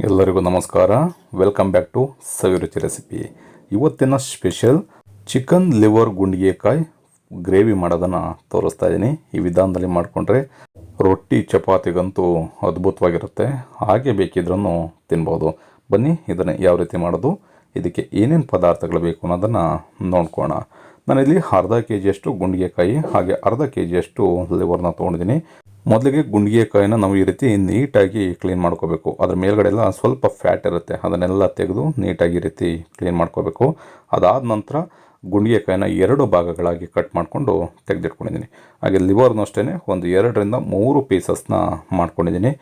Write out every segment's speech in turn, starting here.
ಎಲ್ಲರಿಗೂ ನಮಸ್ಕಾರ. Welcome back to Saviruchi recipe. ಇವತ್ತಿನ ಸ್ಪೆಷಲ್ ಚಿಕನ್ ಲಿವರ್ ಗುಂಡಿಗೆಕಾಯಿ ಗ್ರೇವಿ ಮಾಡೋದನ್ನು ತೋರಿಸ್ತಾ ಇದ್ದೀನಿ. ಈ ವಿಧಾನದಲ್ಲಿ ಮಾಡಿಕೊಂಡ್ರೆ ರೊಟ್ಟಿ ಚಪಾತಿಗಂತೂ ಅದ್ಭುತವಾಗಿರುತ್ತೆ. ಹಾಗೆ ಬೇಕಿದ್ರೂ ತಿನ್ಬೋದು. ಬನ್ನಿ ಇದನ್ನು ಯಾವ ರೀತಿ ಮಾಡೋದು, ಇದಕ್ಕೆ ಏನೇನು ಪದಾರ್ಥಗಳು ಬೇಕು ಅನ್ನೋದನ್ನು ನೋಡ್ಕೋಣ. ನಾನಿಲ್ಲಿ ಅರ್ಧ KGಯಷ್ಟು ಗುಂಡಿಗೆಕಾಯಿ ಹಾಗೆ ಅರ್ಧ KGಯಷ್ಟು ಲಿವರ್ನ ತೊಗೊಂಡಿದ್ದೀನಿ. ಮೊದಲಿಗೆ ಗುಂಡಿಗೆಕಾಯಿನ ನಾವು ಈ ರೀತಿ ನೀಟಾಗಿ ಕ್ಲೀನ್ ಮಾಡ್ಕೋಬೇಕು. ಅದ್ರ ಮೇಲ್ಗಡೆ ಎಲ್ಲ ಸ್ವಲ್ಪ ಫ್ಯಾಟ್ ಇರುತ್ತೆ, ಅದನ್ನೆಲ್ಲ ತೆಗೆದು ನೀಟಾಗಿ ಈ ರೀತಿ ಕ್ಲೀನ್ ಮಾಡ್ಕೋಬೇಕು. ಅದಾದ ನಂತರ ಗುಂಡಿಗೆಕಾಯಿನ 2 ಭಾಗಗಳಾಗಿ ಕಟ್ ಮಾಡಿಕೊಂಡು ತೆಗೆದಿಟ್ಕೊಂಡಿದ್ದೀನಿ. ಹಾಗೆ ಲಿವರ್ನೂ ಅಷ್ಟೇ ಒಂದು 2 ರಿಂದ 3 ಪೀಸಸ್ನ ಮಾಡ್ಕೊಂಡಿದ್ದೀನಿ.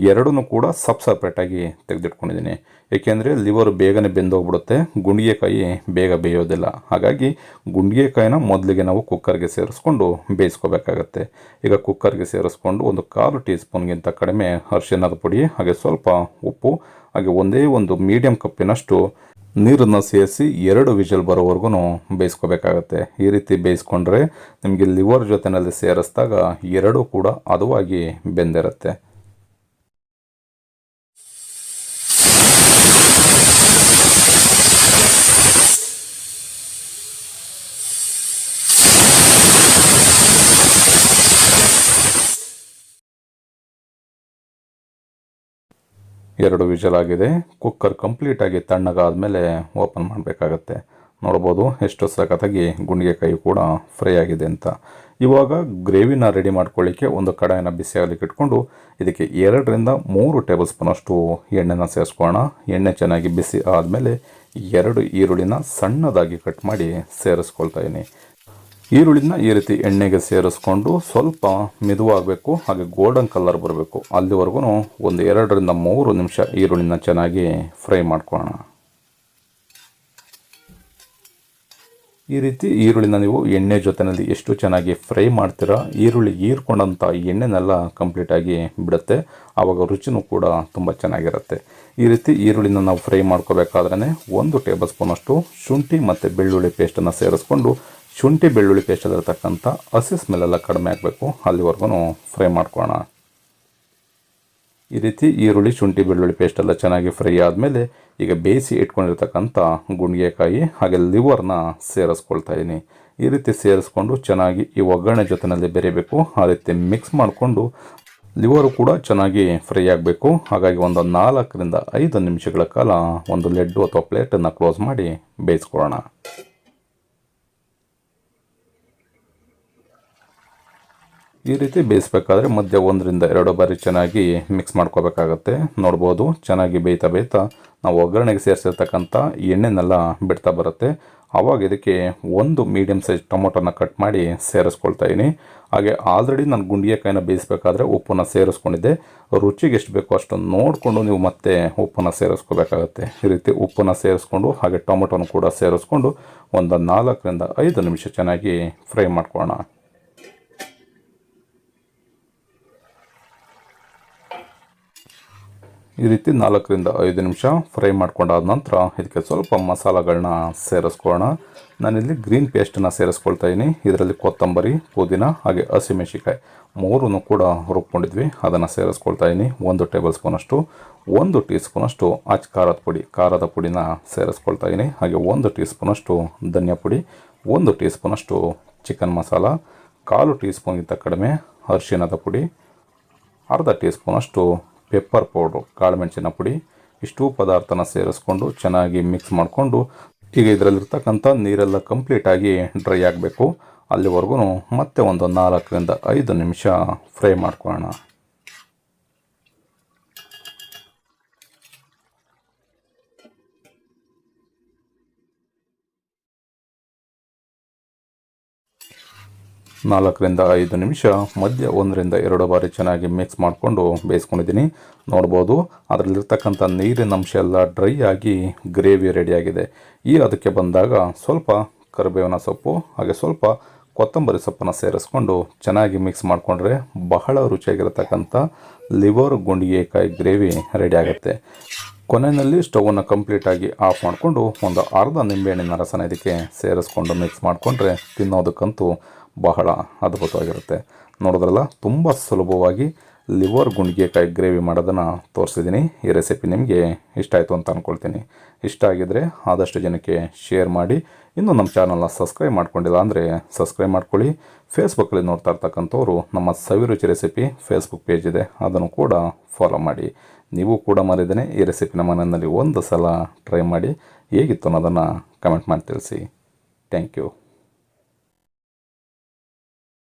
ಎರಡೂ ಕೂಡ ಸಪ್ರೇಟಾಗಿ ತೆಗೆದಿಟ್ಕೊಂಡಿದ್ದೀನಿ. ಏಕೆಂದರೆ ಲಿವರ್ ಬೇಗನೆ ಬೆಂದೋಗ್ಬಿಡುತ್ತೆ, ಗುಂಡಿಗೆಕಾಯಿ ಬೇಗ ಬೇಯೋದಿಲ್ಲ. ಹಾಗಾಗಿ ಗುಂಡಿಗೆಕಾಯಿನ ಮೊದಲಿಗೆ ನಾವು ಕುಕ್ಕರ್ಗೆ ಸೇರಿಸ್ಕೊಂಡು ಬೇಯಿಸ್ಕೋಬೇಕಾಗತ್ತೆ. ಈಗ ಕುಕ್ಕರ್ಗೆ ಸೇರಿಸ್ಕೊಂಡು 1/4 ಟೀ ಸ್ಪೂನ್ಗಿಂತ ಕಡಿಮೆ ಅರಿಶಿಣದ ಪುಡಿ ಹಾಗೆ ಸ್ವಲ್ಪ ಉಪ್ಪು ಹಾಗೆ ಒಂದೇ ಒಂದು ಮೀಡಿಯಂ ಕಪ್ಪಿನಷ್ಟು ನೀರನ್ನು ಸೇರಿಸಿ 2 ವಿಷಲ್ ಬರೋವರೆಗೂ ಬೇಯಿಸ್ಕೋಬೇಕಾಗತ್ತೆ. ಈ ರೀತಿ ಬೇಯಿಸ್ಕೊಂಡ್ರೆ ನಿಮಗೆ ಲಿವರ್ ಜೊತೆಯಲ್ಲಿ ಸೇರಿಸಿದಾಗ ಎರಡೂ ಕೂಡ ಹದವಾಗಿ ಬೆಂದಿರುತ್ತೆ. ಎರಡು ವಿಷಲ್ ಆಗಿದೆ. ಕುಕ್ಕರ್ ಕಂಪ್ಲೀಟಾಗಿ ತಣ್ಣಗಾದ ಮೇಲೆ ಓಪನ್ ಮಾಡಬೇಕಾಗತ್ತೆ. ನೋಡ್ಬೋದು ಎಷ್ಟು ಸಖತ್ತಾಗಿ ಗುಂಡಿಗೆಕಾಯಿ ಕೂಡ ಫ್ರೈ ಆಗಿದೆ ಅಂತ. ಇವಾಗ ಗ್ರೇವಿನ ರೆಡಿ ಮಾಡ್ಕೊಳ್ಳಿಕ್ಕೆ ಒಂದು ಕಡಾಯಿನ ಬಿಸಿ ಆಗಲಿಕ್ಕೆ ಇಟ್ಕೊಂಡು ಇದಕ್ಕೆ 2 ರಿಂದ 3 ಟೇಬಲ್ ಸ್ಪೂನಷ್ಟು ಎಣ್ಣೆನ ಸೇರಿಸ್ಕೊಳ್ಳೋಣ. ಎಣ್ಣೆ ಚೆನ್ನಾಗಿ ಬಿಸಿ ಆದಮೇಲೆ 2 ಈರುಳ್ಳಿನ ಸಣ್ಣದಾಗಿ ಕಟ್ ಮಾಡಿ ಸೇರಿಸ್ಕೊಳ್ತಾ ಇದ್ದೀನಿ. ಈರುಳ್ಳಿನ ಈ ರೀತಿ ಎಣ್ಣೆಗೆ ಸೇರಿಸ್ಕೊಂಡು ಸ್ವಲ್ಪ ಮಿದುವಾಗಬೇಕು, ಹಾಗೆ ಗೋಲ್ಡನ್ ಕಲರ್ ಬರಬೇಕು. ಅಲ್ಲಿವರೆಗೂ ಒಂದು 2 ರಿಂದ 3 ನಿಮಿಷ ಈರುಳ್ಳಿನ ಚೆನ್ನಾಗಿ ಫ್ರೈ ಮಾಡ್ಕೊಳ್ಳೋಣ. ಈ ರೀತಿ ಈರುಳ್ಳಿನ ನೀವು ಎಣ್ಣೆ ಜೊತೆಯಲ್ಲಿ ಎಷ್ಟು ಚೆನ್ನಾಗಿ ಫ್ರೈ ಮಾಡ್ತೀರಾ, ಈರುಳ್ಳಿ ಹೀರ್ಕೊಂಡಂಥ ಎಣ್ಣೆನೆಲ್ಲ ಕಂಪ್ಲೀಟಾಗಿ ಬಿಡುತ್ತೆ. ಆವಾಗ ರುಚಿನೂ ಕೂಡ ತುಂಬ ಚೆನ್ನಾಗಿರುತ್ತೆ. ಈ ರೀತಿ ಈರುಳ್ಳಿನ ನಾವು ಫ್ರೈ ಮಾಡ್ಕೋಬೇಕಾದ್ರೆ 1 ಟೇಬಲ್ ಸ್ಪೂನಷ್ಟು ಶುಂಠಿ ಮತ್ತು ಬೆಳ್ಳುಳ್ಳಿ ಪೇಸ್ಟನ್ನು ಸೇರಿಸ್ಕೊಂಡು ಶುಂಠಿ ಬೆಳ್ಳುಳ್ಳಿ ಪೇಸ್ಟಲ್ಲಿರ್ತಕ್ಕಂಥ ಹಸಿ ಸ್ಮೆಲ್ಲೆಲ್ಲ ಕಡಿಮೆ ಆಗಬೇಕು, ಅಲ್ಲಿವರೆಗೂ ಫ್ರೈ ಮಾಡ್ಕೊಳ್ಳೋಣ. ಈ ರೀತಿ ಈರುಳ್ಳಿ ಶುಂಠಿ ಬೆಳ್ಳುಳ್ಳಿ ಪೇಸ್ಟೆಲ್ಲ ಚೆನ್ನಾಗಿ ಫ್ರೈ ಆದಮೇಲೆ ಈಗ ಬೇಯಿಸಿ ಇಟ್ಕೊಂಡಿರ್ತಕ್ಕಂಥ ಗುಂಡಿಗೆಕಾಯಿ ಹಾಗೆ ಲಿವರ್ನ ಸೇರಿಸ್ಕೊಳ್ತಾ ಇದ್ದೀನಿ. ಈ ರೀತಿ ಸೇರಿಸ್ಕೊಂಡು ಚೆನ್ನಾಗಿ ಈ ಒಗ್ಗರಣೆ ಜೊತೆಯಲ್ಲಿ ಬೆರಿಬೇಕು. ಆ ರೀತಿ ಮಿಕ್ಸ್ ಮಾಡಿಕೊಂಡು ಲಿವರು ಕೂಡ ಚೆನ್ನಾಗಿ ಫ್ರೈ ಆಗಬೇಕು. ಹಾಗಾಗಿ ಒಂದು 4 ರಿಂದ 5 ನಿಮಿಷಗಳ ಕಾಲ ಒಂದು ಲೆಡ್ಡು ಅಥವಾ ಪ್ಲೇಟನ್ನು ಕ್ಲೋಸ್ ಮಾಡಿ ಬೇಯಿಸ್ಕೊಳ್ಳೋಣ. ಈ ರೀತಿ ಬೇಯಿಸಬೇಕಾದ್ರೆ ಮಧ್ಯ 1 ರಿಂದ 2 ಬಾರಿ ಚೆನ್ನಾಗಿ ಮಿಕ್ಸ್ ಮಾಡ್ಕೋಬೇಕಾಗತ್ತೆ. ನೋಡ್ಬೋದು ಚೆನ್ನಾಗಿ ಬೇಯ್ತಾ ನಾವು ಒಗ್ಗರಣೆಗೆ ಸೇರಿಸಿರ್ತಕ್ಕಂಥ ಎಣ್ಣೆನೆಲ್ಲ ಬಿಡ್ತಾ ಬರುತ್ತೆ. ಆವಾಗ ಇದಕ್ಕೆ 1 ಮೀಡಿಯಮ್ ಸೈಜ್ ಟೊಮೊಟೊನ ಕಟ್ ಮಾಡಿ ಸೇರಿಸ್ಕೊಳ್ತಾ ಇದ್ದೀನಿ. ಹಾಗೆ ಆಲ್ರೆಡಿ ನಾನು ಗುಂಡಿಗೆಕಾಯಿನ ಬೇಯಿಸಬೇಕಾದ್ರೆ ಉಪ್ಪನ್ನು ಸೇರಿಸ್ಕೊಂಡಿದ್ದೆ. ರುಚಿಗೆ ಎಷ್ಟು ಬೇಕೋ ಅಷ್ಟು ನೋಡಿಕೊಂಡು ನೀವು ಮತ್ತೆ ಉಪ್ಪನ್ನು ಸೇರಿಸ್ಕೋಬೇಕಾಗತ್ತೆ. ಈ ರೀತಿ ಉಪ್ಪನ್ನು ಸೇರಿಸ್ಕೊಂಡು ಹಾಗೆ ಟೊಮೊಟೊನ ಕೂಡ ಸೇರಿಸ್ಕೊಂಡು ಒಂದು 4 ರಿಂದ 5 ನಿಮಿಷ ಚೆನ್ನಾಗಿ ಫ್ರೈ ಮಾಡ್ಕೊಳ್ಳೋಣ. ಈ ರೀತಿ 4 ರಿಂದ 5 ನಿಮಿಷ ಫ್ರೈ ಮಾಡ್ಕೊಂಡಾದ ನಂತರ ಇದಕ್ಕೆ ಸ್ವಲ್ಪ ಮಸಾಲೆಗಳನ್ನ ಸೇರಿಸ್ಕೊಳ್ಳೋಣ. ನಾನಿಲ್ಲಿ ಗ್ರೀನ್ ಪೇಸ್ಟನ್ನು ಸೇರಿಸ್ಕೊಳ್ತಾ ಇದ್ದೀನಿ. ಇದರಲ್ಲಿ ಕೊತ್ತಂಬರಿ, ಪುದೀನ ಹಾಗೆ ಹಸಿಮೆಣಸಿಕಾಯಿ 3 ಕೂಡ ರುಬ್ಕೊಂಡಿದ್ವಿ, ಅದನ್ನು ಸೇರಿಸ್ಕೊಳ್ತಾ ಇದ್ದೀನಿ. 1 ಟೇಬಲ್ ಸ್ಪೂನಷ್ಟು 1 ಟೀ ಸ್ಪೂನಷ್ಟು ಖಾರದ ಪುಡಿನ ಸೇರಿಸ್ಕೊಳ್ತಾ ಇದ್ದೀನಿ. ಹಾಗೆ 1 ಟೀ ಸ್ಪೂನಷ್ಟು ಧನಿಯಾ ಪುಡಿ, 1 ಟೀ ಸ್ಪೂನಷ್ಟು ಚಿಕನ್ ಮಸಾಲ, 1/4 ಟೀ ಸ್ಪೂನ್ಗಿಂತ ಕಡಿಮೆ ಅರಿಶಿಣದ ಪುಡಿ, ಅರ್ಧ ಟೀ ಸ್ಪೂನಷ್ಟು ಪೆಪ್ಪರ್ ಪೌಡ್ರು ಕಾಳುಮೆಣಸಿನ ಪುಡಿ. ಇಷ್ಟು ಪದಾರ್ಥನ ಸೇರಿಸ್ಕೊಂಡು ಚೆನ್ನಾಗಿ ಮಿಕ್ಸ್ ಮಾಡಿಕೊಂಡು ಈಗ ಇದರಲ್ಲಿರ್ತಕ್ಕಂಥ ನೀರೆಲ್ಲ ಕಂಪ್ಲೀಟಾಗಿ ಡ್ರೈ ಆಗಬೇಕು. ಅಲ್ಲಿವರೆಗೂ ಮತ್ತೆ ಒಂದು 4 ರಿಂದ 5 ನಿಮಿಷ ಫ್ರೈ ಮಾಡ್ಕೊಳ್ಳೋಣ. ರಿಂದ 5 ನಿಮಿಷ ಮಧ್ಯ 1 ರಿಂದ 2 ಬಾರಿ ಚೆನ್ನಾಗಿ ಮಿಕ್ಸ್ ಮಾಡಿಕೊಂಡು ಬೇಯಿಸ್ಕೊಂಡಿದ್ದೀನಿ. ನೋಡ್ಬೋದು ಅದರಲ್ಲಿರ್ತಕ್ಕಂಥ ನೀರಿನ ಅಂಶ ಎಲ್ಲ ಡ್ರೈ ಆಗಿ ಗ್ರೇವಿ ರೆಡಿಯಾಗಿದೆ. ಈ ಅದಕ್ಕೆ ಬಂದಾಗ ಸ್ವಲ್ಪ ಕರಿಬೇವಿನ ಸೊಪ್ಪು ಹಾಗೆ ಸ್ವಲ್ಪ ಕೊತ್ತಂಬರಿ ಸೊಪ್ಪನ್ನು ಸೇರಿಸ್ಕೊಂಡು ಚೆನ್ನಾಗಿ ಮಿಕ್ಸ್ ಮಾಡಿಕೊಂಡ್ರೆ ಬಹಳ ರುಚಿಯಾಗಿರತಕ್ಕಂಥ ಲಿವರ್ ಗುಂಡಿಗೆಕಾಯಿ ಗ್ರೇವಿ ರೆಡಿ ಆಗುತ್ತೆ. ಕೊನೆಯಲ್ಲಿ ಸ್ಟವನ್ನು ಕಂಪ್ಲೀಟಾಗಿ ಆಫ್ ಮಾಡಿಕೊಂಡು ಒಂದು ಅರ್ಧ ನಿಂಬೆಹಣ್ಣಿನ ರಸನ ಇದಕ್ಕೆ ಸೇರಿಸ್ಕೊಂಡು ಮಿಕ್ಸ್ ಮಾಡಿಕೊಂಡ್ರೆ ತಿನ್ನೋದಕ್ಕಂತೂ ಬಹಳ ಅದ್ಭುತವಾಗಿರುತ್ತೆ. ನೋಡಿದ್ರಲ್ಲ, ತುಂಬ ಸುಲಭವಾಗಿ ಲಿವರ್ ಗುಂಡಿಗೆಕಾಯಿ ಗ್ರೇವಿ ಮಾಡೋದನ್ನು ತೋರಿಸಿದ್ದೀನಿ. ಈ ರೆಸಿಪಿ ನಿಮಗೆ ಇಷ್ಟ ಆಯಿತು ಅಂತ ಅಂದ್ಕೊಳ್ತೀನಿ. ಇಷ್ಟ ಆಗಿದ್ದರೆ ಆದಷ್ಟು ಜನಕ್ಕೆ ಶೇರ್ ಮಾಡಿ. ಇನ್ನೂ ನಮ್ಮ ಚಾನಲ್ನ ಸಬ್ಸ್ಕ್ರೈಬ್ ಮಾಡ್ಕೊಂಡಿಲ್ಲ ಅಂದರೆ ಸಬ್ಸ್ಕ್ರೈಬ್ ಮಾಡ್ಕೊಳ್ಳಿ. ಫೇಸ್ಬುಕ್ಕಲ್ಲಿ ನೋಡ್ತಾ ಇರ್ತಕ್ಕಂಥವ್ರು ನಮ್ಮ ಸವಿರುಚಿ ರೆಸಿಪಿ ಫೇಸ್ಬುಕ್ ಪೇಜ್ ಇದೆ, ಅದನ್ನು ಕೂಡ ಫಾಲೋ ಮಾಡಿ. ನೀವು ಕೂಡ ಮರಿದೇನೆ ಈ ರೆಸಿಪಿನ ಮನೆಯಲ್ಲಿ ಒಂದು ಸಲ ಟ್ರೈ ಮಾಡಿ ಹೇಗಿತ್ತು ಅನ್ನೋದನ್ನು ಕಮೆಂಟ್ ಮಾಡಿ ತಿಳಿಸಿ. Thank you.